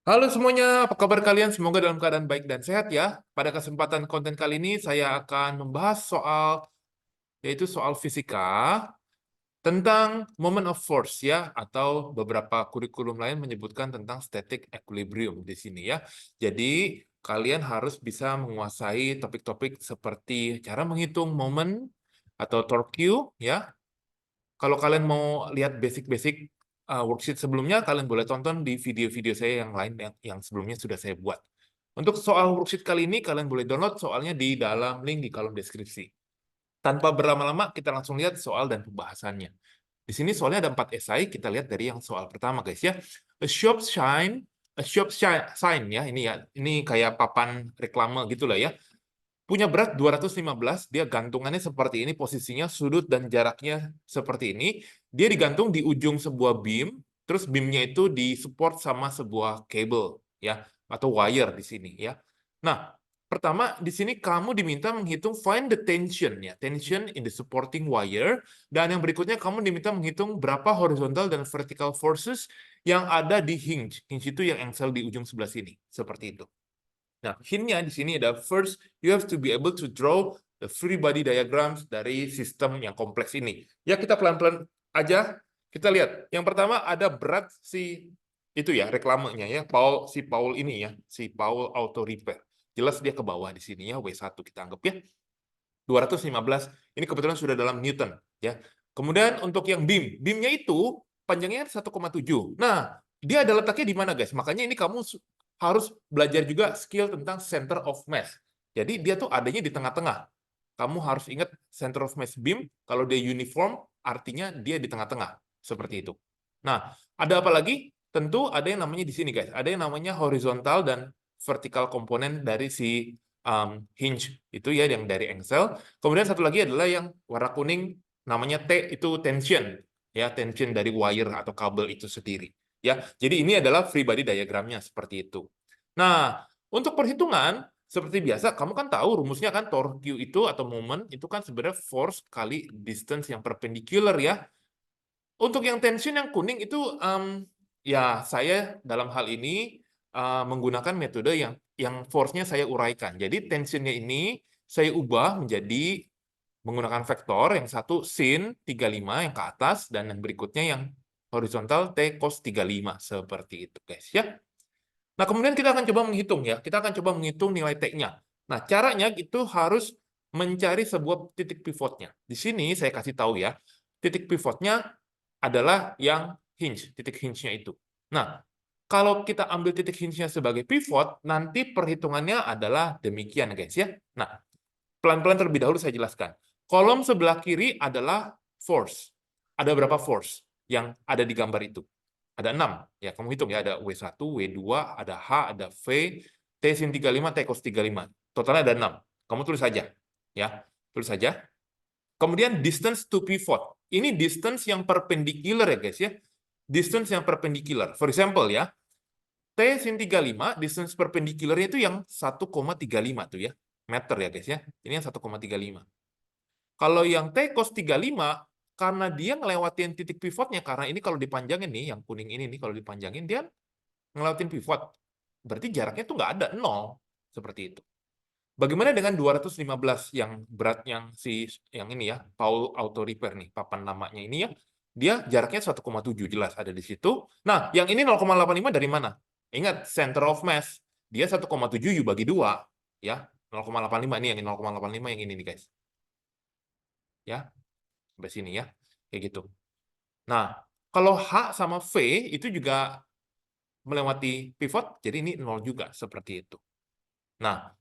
Halo semuanya, apa kabar kalian? Semoga dalam keadaan baik dan sehat ya. Pada kesempatan konten kali ini saya akan membahas yaitu soal fisika tentang moment of force ya, atau beberapa kurikulum lain menyebutkan tentang static equilibrium di sini ya. Jadi kalian harus bisa menguasai topik-topik seperti cara menghitung moment atau torque Q ya. Kalau kalian mau lihat basic-basic worksheet sebelumnya, kalian boleh tonton di video-video saya yang lain yang sebelumnya sudah saya buat. Untuk soal worksheet kali ini, kalian boleh download soalnya di dalam link di kolom deskripsi. Tanpa berlama-lama, kita langsung lihat soal dan pembahasannya. Di sini soalnya ada 4 esai, kita lihat dari yang soal pertama guys ya. A shop sign ya, ini ya, ini kayak papan reklame gitulah ya. Punya berat 215, dia gantungannya seperti ini, posisinya sudut dan jaraknya seperti ini. Dia digantung di ujung sebuah beam, terus beamnya itu disupport sama sebuah kabel ya, atau wire di sini ya. Nah, pertama di sini kamu diminta menghitung find the tension ya, tension in the supporting wire, dan yang berikutnya kamu diminta menghitung berapa horizontal dan vertical forces yang ada di hinge. Hinge itu yang engsel di ujung sebelah sini, seperti itu. Nah, hint-nya di sini ada first, you have to be able to draw the free body diagrams dari sistem yang kompleks ini. Ya, kita pelan-pelan aja. Kita lihat. Yang pertama ada berat si itu ya, reklamenya ya, si Paul ini ya, si Paul Auto Repair. Jelas dia ke bawah di sini ya, W1 kita anggap ya. 215, ini kebetulan sudah dalam Newton ya. Kemudian untuk yang beamnya itu panjangnya 1,7. Nah, dia ada letaknya di mana guys? Makanya ini kamu harus belajar juga skill tentang center of mass. Jadi dia tuh adanya di tengah-tengah. Kamu harus ingat center of mass beam, kalau dia uniform artinya dia di tengah-tengah, seperti itu. Nah, ada apa lagi? Tentu ada yang namanya di sini guys, ada yang namanya horizontal dan vertikal komponen dari si hinge itu ya, yang dari engsel. Kemudian satu lagi adalah yang warna kuning, namanya T, itu tension ya, tension dari wire atau kabel itu sendiri ya. Jadi ini adalah free body diagramnya seperti itu. Nah, untuk perhitungan seperti biasa, kamu kan tahu rumusnya kan, torque Q itu atau moment itu kan sebenarnya force kali distance yang perpendicular ya. Untuk yang tension yang kuning itu ya saya dalam hal ini menggunakan metode yang force-nya saya uraikan. Jadi tensionnya ini saya ubah menjadi menggunakan vektor, yang satu sin 35 yang ke atas, dan yang berikutnya yang horizontal T cos 35, seperti itu guys ya. Nah, kemudian kita akan coba menghitung ya. Kita akan coba menghitung nilai T-nya. Nah, caranya itu harus mencari sebuah titik pivotnya. Di sini saya kasih tahu ya, titik pivotnya adalah yang hinge, titik hinge-nya itu. Nah, kalau kita ambil titik hinge-nya sebagai pivot, nanti perhitungannya adalah demikian guys ya. Nah, pelan-pelan terlebih dahulu saya jelaskan. Kolom sebelah kiri adalah force. Ada berapa force yang ada di gambar itu? Ada 6. Ya, kamu hitung ya, ada W1, W2, ada H, ada V, T sin 35, T cos 35. Totalnya ada 6. Kamu tulis saja. Ya, tulis saja. Kemudian distance to pivot. Ini distance yang perpendicular ya guys ya. Distance yang perpendicular. For example ya, T sin 35, distance perpendicularnya itu yang 1,35 tuh ya. Meter ya guys ya. Ini yang 1,35. Kalau yang T cos 35, karena dia ngelewatin titik pivotnya, karena ini kalau dipanjangin nih, yang kuning ini nih, kalau dipanjangin, dia ngelewatin pivot. Berarti jaraknya tuh nggak ada, 0. Seperti itu. Bagaimana dengan 215 yang berat yang ini ya, Paul Auto Repair nih, papan namanya ini ya, dia jaraknya 1,7 jelas ada di situ. Nah, yang ini 0,85 dari mana? Ingat, center of mass. Dia 1,7 U bagi 2. Ya, 0,85 ini yang 0,85 yang ini nih guys. Ya, sampai sini ya. Kayak gitu. Nah, kalau H sama V itu juga melewati pivot, jadi ini 0 juga, seperti itu. Nah,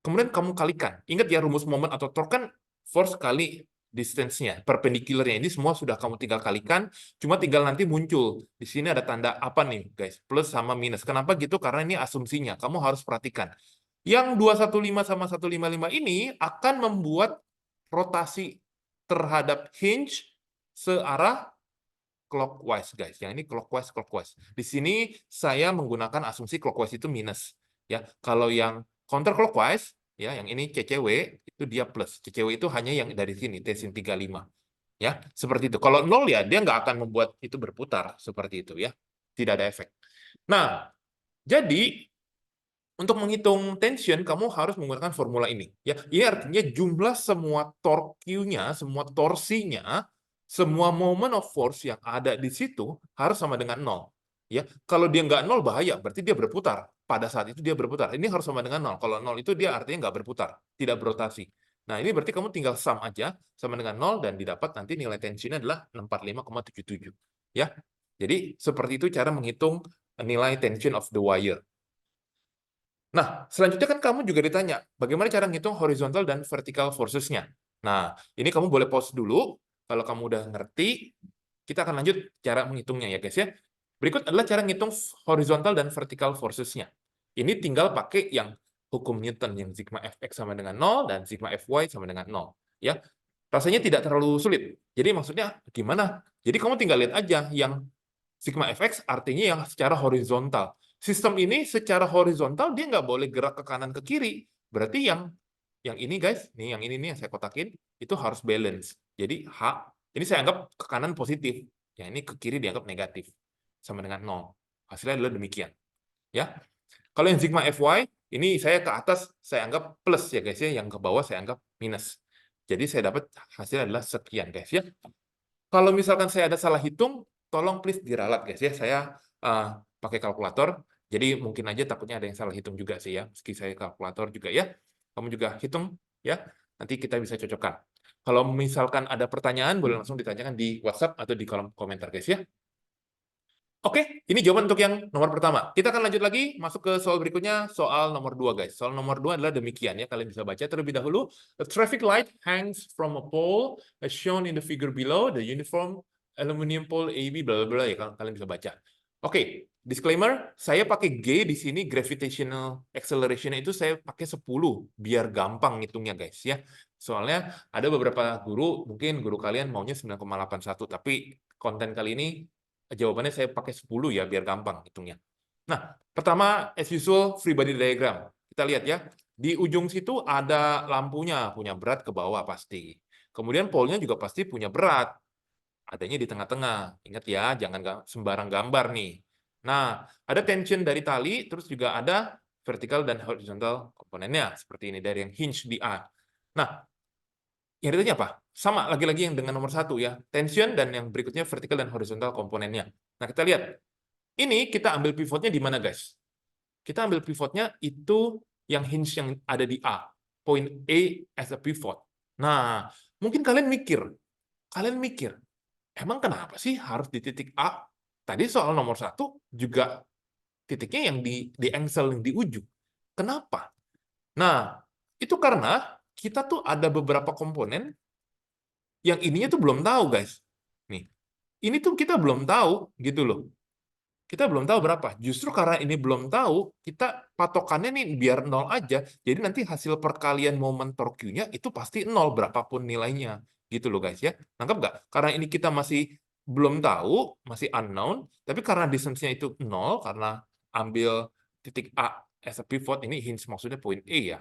kemudian kamu kalikan. Ingat ya, rumus moment atau torque kan force kali distance-nya, perpendicular-nya. Ini semua sudah kamu tinggal kalikan, cuma tinggal nanti muncul. Di sini ada tanda apa nih, guys? Plus sama minus. Kenapa gitu? Karena ini asumsinya. Kamu harus perhatikan. Yang 215 sama 155 ini akan membuat rotasi terhadap hinge searah clockwise, guys. Yang ini clockwise. Di sini saya menggunakan asumsi clockwise itu minus. Ya, kalau yang counterclockwise, ya, yang ini CCW itu dia plus. CCW itu hanya yang dari sini T sin 35. Ya, seperti itu. Kalau 0 ya dia nggak akan membuat itu berputar seperti itu ya. Tidak ada efek. Nah, jadi untuk menghitung tension, kamu harus menggunakan formula ini. Ya, ini artinya jumlah semua torque Q-nya, semua torsinya, semua moment of force yang ada di situ harus sama dengan 0. Ya, kalau dia nggak 0 bahaya, berarti dia berputar. Pada saat itu dia berputar. Ini harus sama dengan 0. Kalau 0 itu dia artinya nggak berputar, tidak berotasi. Nah, ini berarti kamu tinggal sum aja sama dengan 0 dan didapat nanti nilai tensinya adalah 65,77. Ya. Jadi seperti itu cara menghitung nilai tension of the wire. Nah, selanjutnya kan kamu juga ditanya, bagaimana cara ngitung horizontal dan vertical forces-nya. Nah, ini kamu boleh pause dulu. Kalau kamu udah ngerti, kita akan lanjut cara menghitungnya ya guys ya. Berikut adalah cara ngitung horizontal dan vertical forces-nya. Ini tinggal pakai yang hukum Newton, yang sigma Fx sama dengan 0 dan sigma Fy sama dengan 0. Ya, rasanya tidak terlalu sulit. Jadi maksudnya gimana? Jadi kamu tinggal lihat aja yang sigma Fx artinya yang secara horizontal. Sistem ini secara horizontal dia nggak boleh gerak ke kanan ke kiri. Berarti yang ini guys, nih yang ini nih yang saya kotakin itu harus balance. Jadi H ini saya anggap ke kanan positif, yang ini ke kiri dianggap negatif sama dengan 0. Hasilnya adalah demikian. Ya. Kalau yang sigma Fy ini saya ke atas saya anggap plus ya guys ya, yang ke bawah saya anggap minus. Jadi saya dapat hasilnya adalah sekian guys ya. Kalau misalkan saya ada salah hitung, tolong please diralat guys ya. Saya pakai kalkulator. Jadi mungkin aja takutnya ada yang salah hitung juga sih ya. Meski saya kalkulator juga ya. Kamu juga hitung ya. Nanti kita bisa cocokkan. Kalau misalkan ada pertanyaan, boleh langsung ditanyakan di WhatsApp atau di kolom komentar guys ya. Oke, ini jawaban untuk yang nomor pertama. Kita akan lanjut lagi, masuk ke soal berikutnya, soal nomor 2 guys. Soal nomor 2 adalah demikian ya. Kalian bisa baca terlebih dahulu. A traffic light hangs from a pole as shown in the figure below. The uniform aluminum pole AB bla bla bla ya, kalian bisa baca. Oke, disclaimer, saya pakai G di sini gravitational acceleration itu saya pakai 10 biar gampang ngitungnya guys ya. Soalnya ada beberapa guru, mungkin guru kalian maunya 9,81 tapi konten kali ini jawabannya saya pakai 10 ya biar gampang hitungnya. Nah, pertama as usual free body diagram. Kita lihat ya. Di ujung situ ada lampunya, punya berat ke bawah pasti. Kemudian pole-nya juga pasti punya berat. Adanya di tengah-tengah. Ingat ya, jangan sembarang gambar nih. Nah, ada tension dari tali, terus juga ada vertical dan horizontal komponennya. Seperti ini, dari yang hinge di A. Nah, yang ditanya apa? Sama, lagi-lagi yang dengan nomor 1 ya. Tension dan yang berikutnya vertical dan horizontal komponennya. Nah, kita lihat. Ini kita ambil pivotnya di mana, guys? Kita ambil pivotnya itu yang hinge yang ada di A. Point A as a pivot. Nah, mungkin kalian mikir, emang kenapa sih harus di titik A? Tadi soal nomor 1 juga titiknya yang di angsel, yang di ujung. Kenapa? Nah, itu karena kita tuh ada beberapa komponen yang ininya tuh belum tahu, guys. Nih, ini tuh kita belum tahu, gitu loh. Kita belum tahu berapa. Justru karena ini belum tahu, kita patokannya nih biar 0 aja. Jadi nanti hasil perkalian momen torque-nya itu pasti 0, berapapun nilainya. Gitu loh, guys ya. Nangkep nggak? Karena ini kita masih belum tahu, masih unknown, tapi karena distance-nya itu 0, karena ambil titik A as a pivot, ini hinge maksudnya point A ya.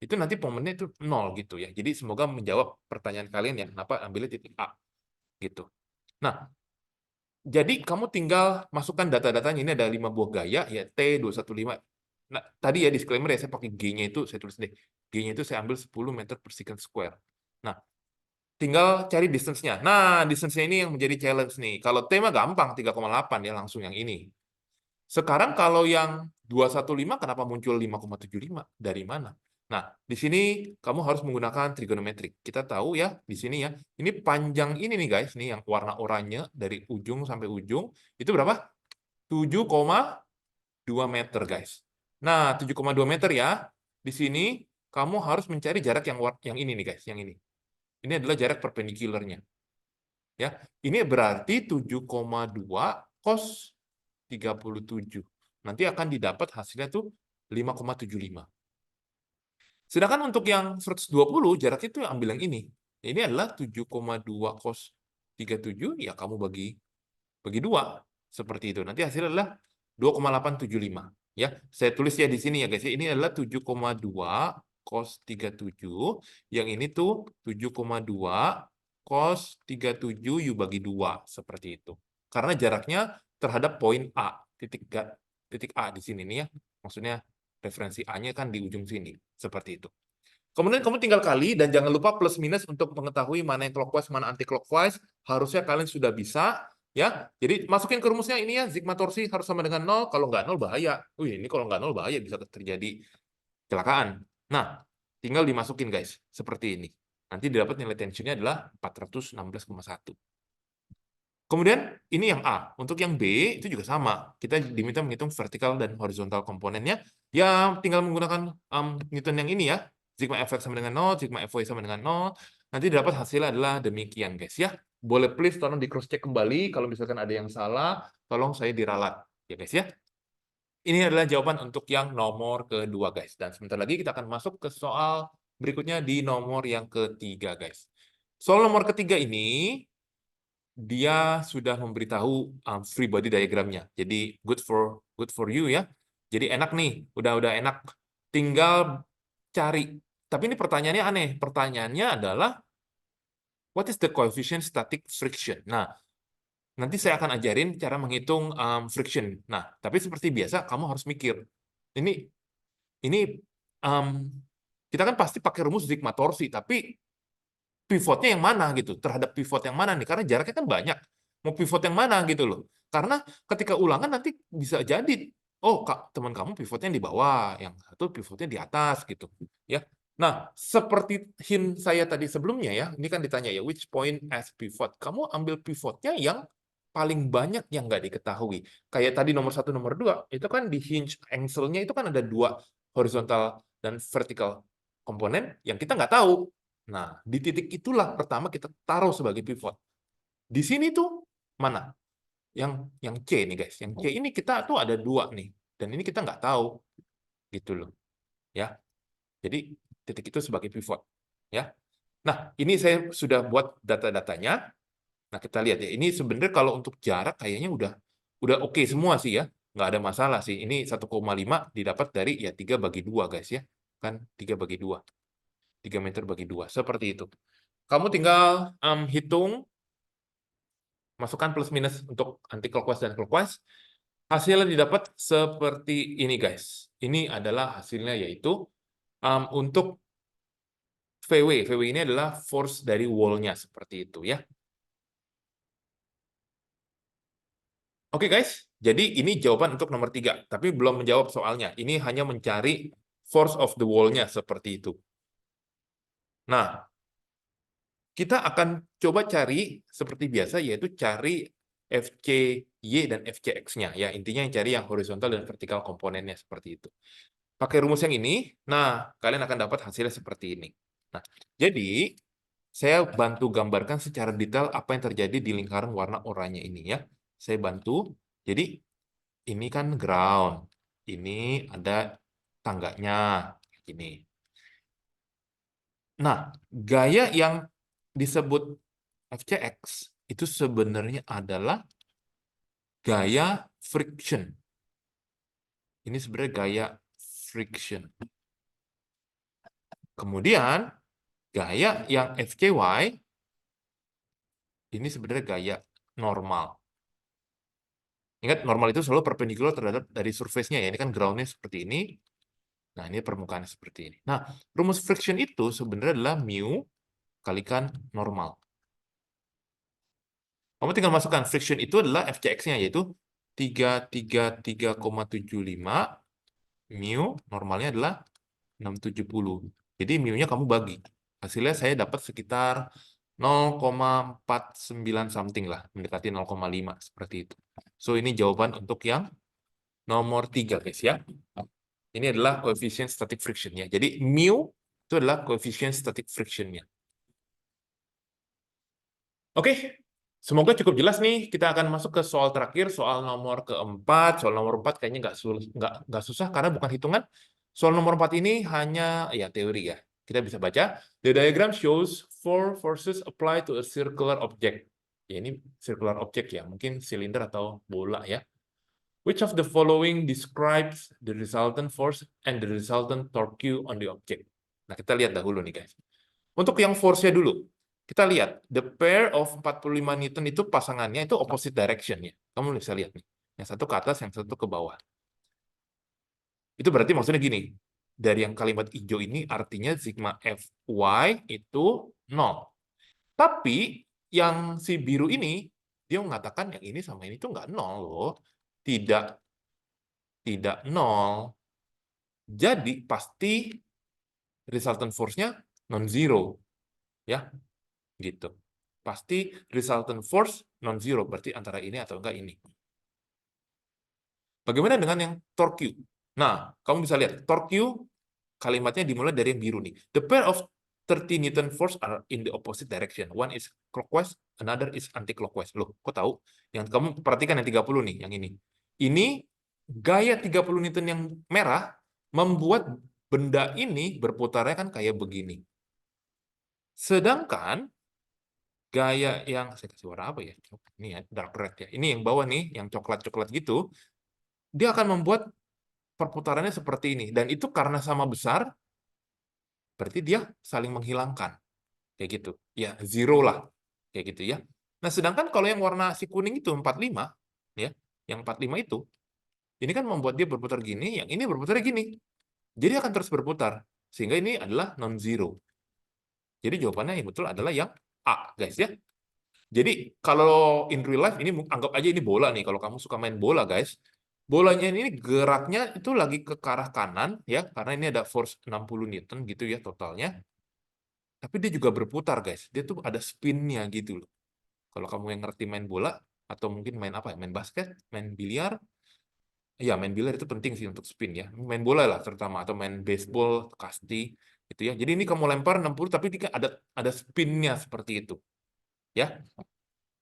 Itu nanti momennya itu 0 gitu ya. Jadi semoga menjawab pertanyaan kalian ya, kenapa ambilnya titik A gitu. Nah, jadi kamu tinggal masukkan data-datanya. Ini ada 5 buah gaya ya, T215. Nah, tadi ya disclaimer ya, saya pakai G-nya itu saya tulis deh. G-nya itu saya ambil 10 meter per second square. Nah, tinggal cari distance-nya. Nah, distance-nya ini yang menjadi challenge nih. Kalau T mah gampang 3,8 ya, langsung yang ini. Sekarang kalau yang 215 kenapa muncul 5,75? Dari mana? Nah, di sini kamu harus menggunakan trigonometrik. Kita tahu ya, di sini ya. Ini panjang ini nih guys, nih yang warna oranye dari ujung sampai ujung. Itu berapa? 7,2 meter guys. Nah, 7,2 meter ya. Di sini kamu harus mencari jarak yang ini nih guys, yang ini. Ini adalah jarak perpendikularnya. Ya, ini berarti 7,2 cos 37. Nanti akan didapat hasilnya tuh 5,75. Sedangkan untuk yang 120, jarak itu ambil yang ini. Ini adalah 7,2 cos 37, ya kamu bagi 2. Seperti itu. Nanti hasilnya adalah 2,875. Ya, saya tulis ya di sini ya guys. Ini adalah 7,2 cos 37. Yang ini tuh 7,2 cos 37 U bagi 2. Seperti itu. Karena jaraknya terhadap poin A, titik A di sini nih ya. Maksudnya referensi A-nya kan di ujung sini, seperti itu. Kemudian kamu tinggal kali, dan jangan lupa plus minus untuk mengetahui mana yang clockwise, mana anti clockwise. Harusnya kalian sudah bisa, ya. Jadi masukin ke rumusnya ini ya, sigma torsi harus sama dengan 0. Kalau nggak 0 bahaya. Wih, ini kalau nggak 0 bahaya, bisa terjadi kecelakaan. Nah, tinggal dimasukin guys, seperti ini. Nanti didapat nilai tensionnya adalah 416,1. Kemudian ini yang A. Untuk yang B itu juga sama. Kita diminta menghitung vertikal dan horizontal komponennya. Ya tinggal menggunakan Newton yang ini ya. Sigma Fx sama dengan 0, sigma Fy sama dengan 0. Nanti dapat hasilnya adalah demikian guys ya. Boleh please tolong di cross check kembali kalau misalkan ada yang salah, tolong saya diralat ya guys ya. Ini adalah jawaban untuk yang nomor kedua guys. Dan sebentar lagi kita akan masuk ke soal berikutnya di nomor yang ketiga guys. Soal nomor ketiga ini dia sudah memberitahu free body diagramnya. Jadi good for you ya. Jadi enak nih, udah enak. Tinggal cari. Tapi ini pertanyaannya aneh. Pertanyaannya adalah what is the coefficient static friction? Nah, nanti saya akan ajarin cara menghitung friction. Nah, tapi seperti biasa kamu harus mikir. Ini kita kan pasti pakai rumus sigma torsi, tapi pivotnya yang mana gitu, terhadap pivot yang mana nih, karena jaraknya kan banyak, mau pivot yang mana gitu loh, karena ketika ulangan nanti bisa jadi, oh kak teman kamu pivotnya di bawah, yang satu pivotnya di atas gitu ya. Nah seperti hint saya tadi sebelumnya ya, ini kan ditanya ya which point as pivot, kamu ambil pivotnya yang paling banyak yang nggak diketahui, kayak tadi nomor 1 nomor 2 itu kan di hinge angle-nya itu kan ada 2 horizontal dan vertical komponen yang kita nggak tahu. Nah, di titik itulah pertama kita taruh sebagai pivot. Di sini tuh mana? Yang C nih guys. Yang C ini kita tuh ada 2 nih. Dan ini kita nggak tahu. Gitu loh. Ya. Jadi titik itu sebagai pivot. Ya. Nah, ini saya sudah buat data-datanya. Nah, kita lihat ya. Ini sebenarnya kalau untuk jarak kayaknya udah oke semua sih ya. Nggak ada masalah sih. Ini 1,5 didapat dari ya 3/2 guys ya. Kan 3/2. 3 meter bagi 2. Seperti itu. Kamu tinggal hitung, masukkan plus minus untuk anti clockwise dan clockwise. Hasilnya didapat seperti ini guys. Ini adalah hasilnya yaitu untuk VW. VW ini adalah force dari wall-nya seperti itu ya. Oke guys, jadi ini jawaban untuk nomor 3. Tapi belum menjawab soalnya. Ini hanya mencari force of the wall-nya seperti itu. Nah, kita akan coba cari seperti biasa, yaitu cari FCY dan FCX-nya. Ya, intinya yang cari yang horizontal dan vertikal komponennya seperti itu. Pakai rumus yang ini, nah kalian akan dapat hasilnya seperti ini. Nah, jadi saya bantu gambarkan secara detail apa yang terjadi di lingkaran warna oranye ini ya. Saya bantu. Jadi ini kan ground, ini ada tangganya, ini. Nah, gaya yang disebut FCX itu sebenarnya adalah gaya friction. Ini sebenarnya gaya friction. Kemudian gaya yang FCY ini sebenarnya gaya normal. Ingat, normal itu selalu perpendikular terhadap dari surface-nya ya. Ini kan ground-nya seperti ini. Nah, ini permukaannya seperti ini. Nah, rumus friction itu sebenarnya adalah mu kalikan normal. Kamu tinggal masukkan friction itu adalah FCX-nya, yaitu 333,75, mu normalnya adalah 670. Jadi mu-nya kamu bagi. Hasilnya saya dapat sekitar 0,49 something lah, mendekati 0,5 seperti itu. So ini jawaban untuk yang nomor 3 guys ya. Ini adalah coefficient static friction-nya. Jadi mu itu adalah coefficient static friction-nya. Oke, semoga cukup jelas nih. Kita akan masuk ke soal terakhir, soal nomor keempat. Soal nomor 4 kayaknya nggak susah karena bukan hitungan. Soal nomor 4 ini hanya ya teori ya. Kita bisa baca. The diagram shows 4 forces applied to a circular object. Ya, ini circular object ya, mungkin silinder atau bola ya. Which of the following describes the resultant force and the resultant torque on the object? Nah, kita lihat dahulu nih guys. Untuk yang force-nya dulu. Kita lihat, the pair of 45 Newton itu pasangannya itu opposite direction ya. Kamu bisa lihat nih. Yang satu ke atas, yang satu ke bawah. Itu berarti maksudnya gini, dari yang kalimat hijau ini artinya sigma Fy itu 0. Tapi yang si biru ini, dia mengatakan yang ini sama ini tuh nggak 0 loh. Tidak, tidak 0. Jadi pasti resultant force-nya non-zero. Ya, gitu. Pasti resultant force non-zero, berarti antara ini atau enggak ini. Bagaimana dengan yang torque Q? Nah, kamu bisa lihat, torque Q kalimatnya dimulai dari yang biru nih. The pair of 30 Newton force are in the opposite direction. One is clockwise, another is anti-clockwise. Loh, kok tahu? Yang kamu perhatikan yang 30 nih, yang ini. Ini gaya 30 Newton yang merah membuat benda ini berputarnya kan kayak begini. Sedangkan gaya yang saya kasih warna apa ya? Ini ya, dark red ya. Ini yang bawah nih, yang coklat-coklat gitu. Dia akan membuat perputarannya seperti ini. Dan itu karena sama besar, berarti dia saling menghilangkan. Kayak gitu. Ya, zero lah. Kayak gitu ya. Nah, sedangkan kalau yang warna si kuning itu 45, ya, yang 45 itu, ini kan membuat dia berputar gini, yang ini berputarnya gini. Jadi akan terus berputar. Sehingga ini adalah non-zero. Jadi jawabannya yang betul adalah yang A, guys ya. Jadi kalau in real life, ini anggap aja ini bola nih. Kalau kamu suka main bola, guys. Bolanya ini geraknya itu lagi ke arah kanan, ya, karena ini ada force 60 Newton gitu ya totalnya. Tapi dia juga berputar, guys. Dia tuh ada spinnya gitu loh. Kalau kamu yang ngerti main bola, atau mungkin main apa ya, main basket, main biliar, ya main biliar itu penting sih untuk spin ya. Main bola lah terutama, atau main baseball, kasti, gitu ya. Jadi ini kamu lempar 60, tapi dia ada spinnya seperti itu. Ya.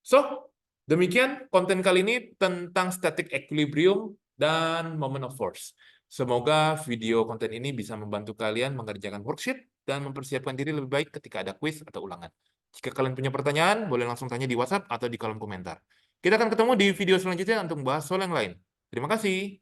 So, demikian konten kali ini tentang static equilibrium dan moment of force. Semoga video konten ini bisa membantu kalian mengerjakan worksheet dan mempersiapkan diri lebih baik ketika ada quiz atau ulangan. Jika kalian punya pertanyaan, boleh langsung tanya di WhatsApp atau di kolom komentar. Kita akan ketemu di video selanjutnya untuk membahas soal yang lain. Terima kasih.